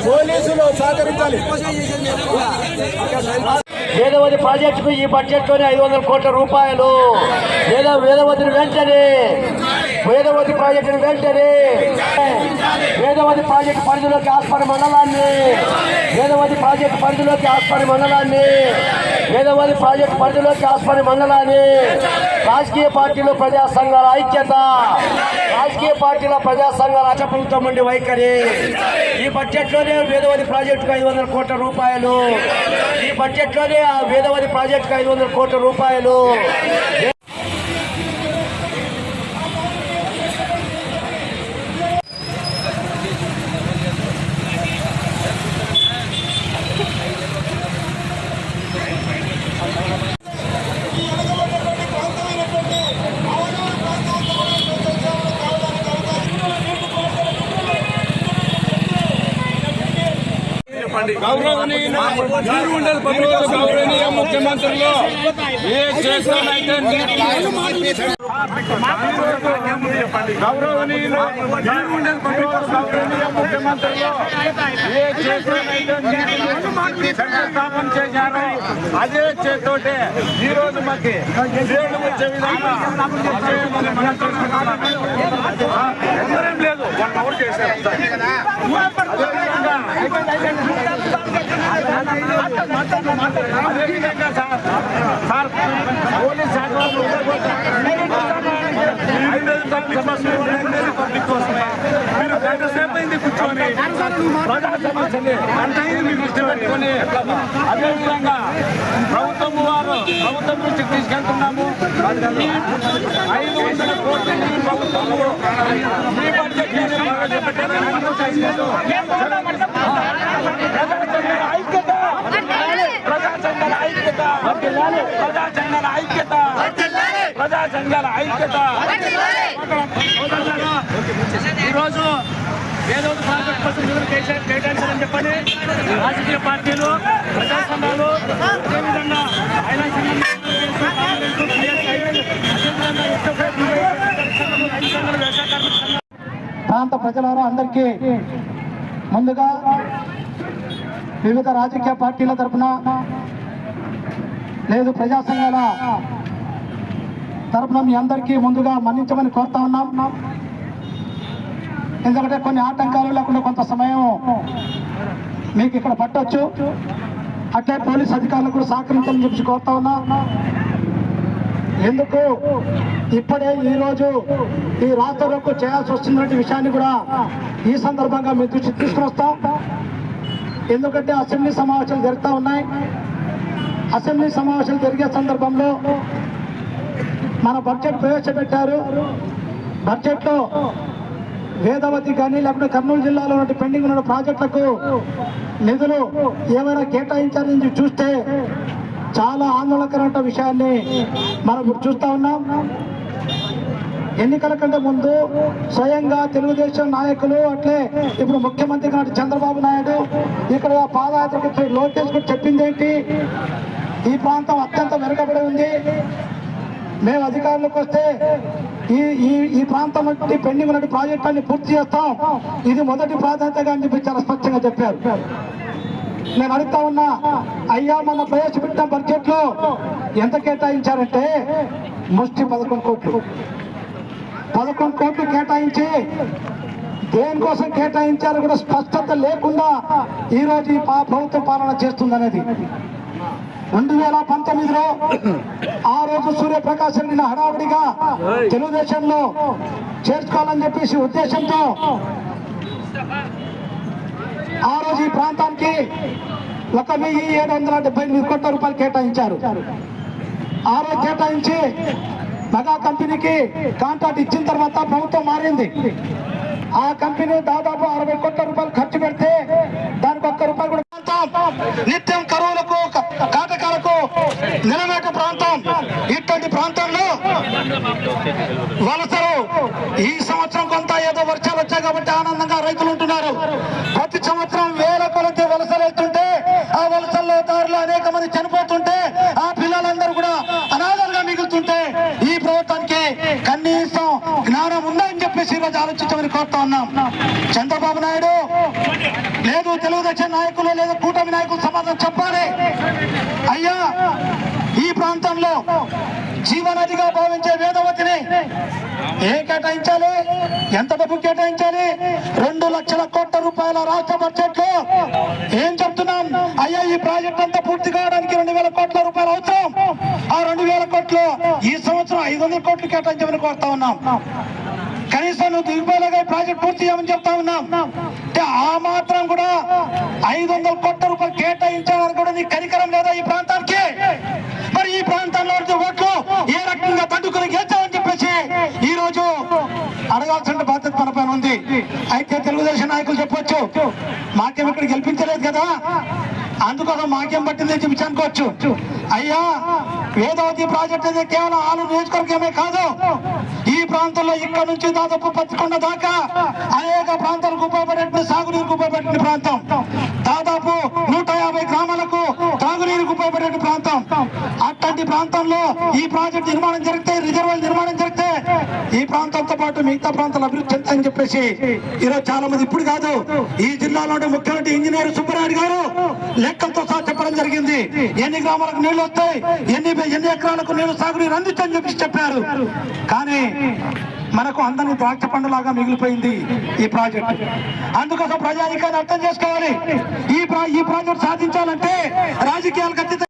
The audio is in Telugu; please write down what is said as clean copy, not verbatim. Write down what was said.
పోలీసులు సహకరించాలి. వేదవతి ప్రాజెక్టుకు ఈ బడ్జెట్ లోనే 500 కోట్ల రూపాయలు. వేదవతిని వెంటనే వేదవతి ప్రాజెక్టును వెంటనే వేదవతి ప్రాజెక్టు పరిధిలోకి ఆస్పరి మండలాన్ని వేదవతి ప్రాజెక్టు పరిధిలోకి ఆస్పరి మండలాన్ని వేదవతి ప్రాజెక్టు పరిధిలోకి ఆస్పరి మండలాన్ని రాజకీయ పార్టీలు ప్రజా సంఘాల ఐక్యత రాజకీయ పార్టీల ప్రజా సంఘాల రాష్ట్ర ప్రభుత్వం నుండి వైఖరి. ఈ బడ్జెట్ లోనే వేదవతి ప్రాజెక్టుకు 500 కోట్ల రూపాయలు. ఈ బడ్జెట్ లోనే వేదవతి ప్రాజెక్టుకు 500 కోట్ల రూపాయలు. గౌరవనీయ ముఖ్యమంత్రులు ఏ చేస్తానైతే గౌరవనీయులు ముఖ్యమంత్రులు ఏ చేస్తానైతే శంకుస్థాపన చేశారు. అదే చేతోటే ఈ రోజు మాకు దేవుడు వచ్చే విధంగా లేదు 1 అవర్ చేశారు. అదేవిధంగా సార్ పోలీస్ శాఖ పబ్లిక్ కోసమే మీరు గంట సేపు అయింది కూర్చొని ప్రజా సమస్యని అంత ఇది మీకు ఇష్టపెట్టుకొని అదేవిధంగా ప్రభుత్వం దృష్టికి తీసుకెళ్తున్నాము. 500 కోట్ల ప్రభుత్వము ఈ బడ్జెట్ ప్రజా సంఘాల ఐక్యత. ఈరోజు ఏదో ప్రాజెక్ట్ కోసం నిధులు కేటాయించాలని చెప్పని రాజకీయ పార్టీలు ప్రజా సంఘాలు అదేవిధంగా ప్రాంత ప్రజలారా అందరికీ ముందుగా వివిధ రాజకీయ పార్టీల తరఫున లేదు ప్రజా సంఘాల తరఫున మీ అందరికీ ముందుగా మన్నించమని కోరుతా ఉన్నాం. ఎందుకంటే కొన్ని ఆటంకాలు లేకుండా కొంత సమయం మీకు ఇక్కడ పట్టొచ్చు. అట్లే పోలీస్ అధికారులు కూడా సహకరించాలని చెప్పి కోరుతా ఉన్నా. ఎందుకు ఇప్పుడే ఈరోజు ఈ రాత్రులకు చేయాల్సి వస్తున్నటువంటి విషయాన్ని కూడా ఈ సందర్భంగా మీ దృష్టికి తీసుకుని వస్తాం. ఎందుకంటే అసెంబ్లీ సమావేశాలు జరుగుతూ ఉన్నాయి. అసెంబ్లీ సమావేశాలు జరిగే సందర్భంలో మన బడ్జెట్ ప్రవేశపెట్టారు. బడ్జెట్లో వేదవతి కానీ లేకపోతే కర్నూలు జిల్లాలో ఉన్న పెండింగ్ ఉన్న ప్రాజెక్టులకు నిధులు ఏమైనా కేటాయించారని చూస్తే చాలా ఆందోళనకరమైన విషయాన్ని మనం చూస్తూ ఉన్నాం. ఎన్నికల కంటే ముందు స్వయంగా తెలుగుదేశం నాయకులు అట్లే ఇప్పుడు ముఖ్యమంత్రి గారు చంద్రబాబు నాయుడు ఇక్కడ పాదయాత్రకు లోకేష్ కూడా చెప్పింది ఏంటి, ఈ ప్రాంతం అత్యంత వెనుకబడి ఉంది, మేము అధికారులకు వస్తే ఈ ప్రాంతం నుండి పెండింగ్ ఉన్న ప్రాజెక్టులన్నీ పూర్తి చేస్తాం, ఇది మొదటి ప్రాధాన్యతగా అని చెప్పి చాలా స్పష్టంగా చెప్పారు. నేను అడుగుతా ఉన్నా, అయ్యా మన ప్రవేశపెట్టిన బడ్జెట్ లో ఎంత కేటాయించారంటే ముష్టి 11 కోట్లు కేటాయించి దేనికోసం కేటాయించారు కూడా స్పష్టత లేకుండా ఈరోజు ఈ ప్రభుత్వం పాలన చేస్తుందనేది. 2019లో ఆ రోజు సూర్యప్రకాశ్ రెడ్డిని హడావుడిగా తెలుగుదేశంలో చేర్చుకోవాలని చెప్పేసి ఉద్దేశంతో ఆ రోజు ఈ ప్రాంతానికి 1,778 కోట్ల రూపాయలు కేటాయించారు. ఆ రోజు కేటాయించి మెగా కంపెనీకి కాంట్రాక్ట్ ఇచ్చిన తర్వాత ప్రభుత్వం మారింది. ఆ కంపెనీ దాదాపు 60 కోట్ల రూపాయలు ఖర్చు పెడితే దానికి 1 రూపాయి కూడా నిత్యం కరువులకు కాటకాలకు నిలబెట్టే ప్రాంతం. ఇటువంటి ప్రాంతంలో వలసలు ఈ సంవత్సరం కొంత ఏదో వర్షాలు వచ్చాయి కాబట్టి ఆనందంగా రైతులు ఉంటున్నారు. ప్రతి సంవత్సరం వేల కొలది వలసలు వెళ్తుంటే ఆ వలసల్లో దారిలో అనేక మంది చనిపోతుంటే ఆ పిల్లలందరూ కూడా అనాథలుగా మిగులుతుంటే ఈ ప్రభుత్వానికి కనీసం జ్ఞానం ఉందని చెప్పేసి ఈరోజు ఆలోచించమని కోరుతా ఉన్నాం. చంద్రబాబు నాయుడు లేదు తెలుగు తెలుగుదేశం నాయకులు లేదా కూటమి నాయకులు సమాధానం చెప్పాలి. అయ్యా, ఈ ప్రాంతంలో జీవనదిగా భావించే వేదవతిని కేటాయించాలి? ఎంత డబ్బు కేటాయించాలి? 2 లక్షల కోట్ల రూపాయల రాష్ట్ర బడ్జెట్ లో ఏం చెప్తున్నాం? అయ్యా, ఈ ప్రాజెక్ట్ అంతా పూర్తి కావడానికి 2,000 కోట్ల రూపాయలు అవసరం. ఆ 2,000 కోట్లు ఈ సంవత్సరం 500 కోట్లు కేటాయించమని కోరుతా ఉన్నాం. కనీసం నువ్వు దిగుబడిగా ప్రాజెక్ట్ పూర్తి చేయమని చెప్తా ఉన్నాం. అంటే ఆ మాత్రం కూడా 500 కోట్ల రూపాయలు కేటాయించాలని కూడా నీకు కనికరం లేదా ఈ ప్రాంతానికి? మరి ఈ ప్రాంతంలో ఓట్లు ఏ రకంగా తట్టుకుని గెలిచామని చెప్పేసి ఈ రోజు అడగాల్సిన బాధ్యత మన పైన ఉంది. అయితే తెలుగుదేశం నాయకులు చెప్పొచ్చు, మాకేం ఇక్కడ గెలిపించలేదు కదా, అందుకోసం మాకేం పట్టిందని చెప్పి అనుకోవచ్చు. అయ్యా, వేదవతి ప్రాజెక్ట్ అనేది కేవలం ఆలూరు నియోజకవర్గమే కాదు, ఈ ప్రాంతంలో ఇక్కడ నుంచి దాదాపు పత్తికొండ దాకా అనేక ప్రాంతాలకు ఉపయోగపడే సాగునీరుకు ఉపయోగపడే ప్రాంతం, దాదాపు 150 గ్రామాలకు తాగునీరుకు ఉపయోగపడే ప్రాంతం. అట్లాంటి ప్రాంతంలో ఈ ప్రాజెక్ట్ నిర్మాణం జరిగితే, రిజర్వాయర్ నిర్మాణం జరిగితే ఈ ప్రాంతంతో పాటు మిగతా ప్రాంతాలు అభివృద్ధి చెందుతాయని చెప్పేసి ఈరోజు చాలా మంది, ఇప్పుడు కాదు ఈ జిల్లాలోని ముఖ్యమంత్రి ఇంజనీర్ సుబ్బరాయుడు గారు లెక్కలతో సహా చెప్పడం జరిగింది. ఎన్ని గ్రామాలకు నీళ్లు వస్తాయి, ఎన్ని ఎకరాలకు నీళ్లు సాగునీరు అందించని చెప్పి చెప్పారు. కానీ మనకు అందరినీ ద్రాక్ష పండులాగా మిగిలిపోయింది ఈ ప్రాజెక్ట్. అందుకోసం ప్రజాధికారాన్ని అర్థం చేసుకోవాలి. ఈ ప్రాజెక్ట్ సాధించాలంటే రాజకీయాలకు అతీతంగా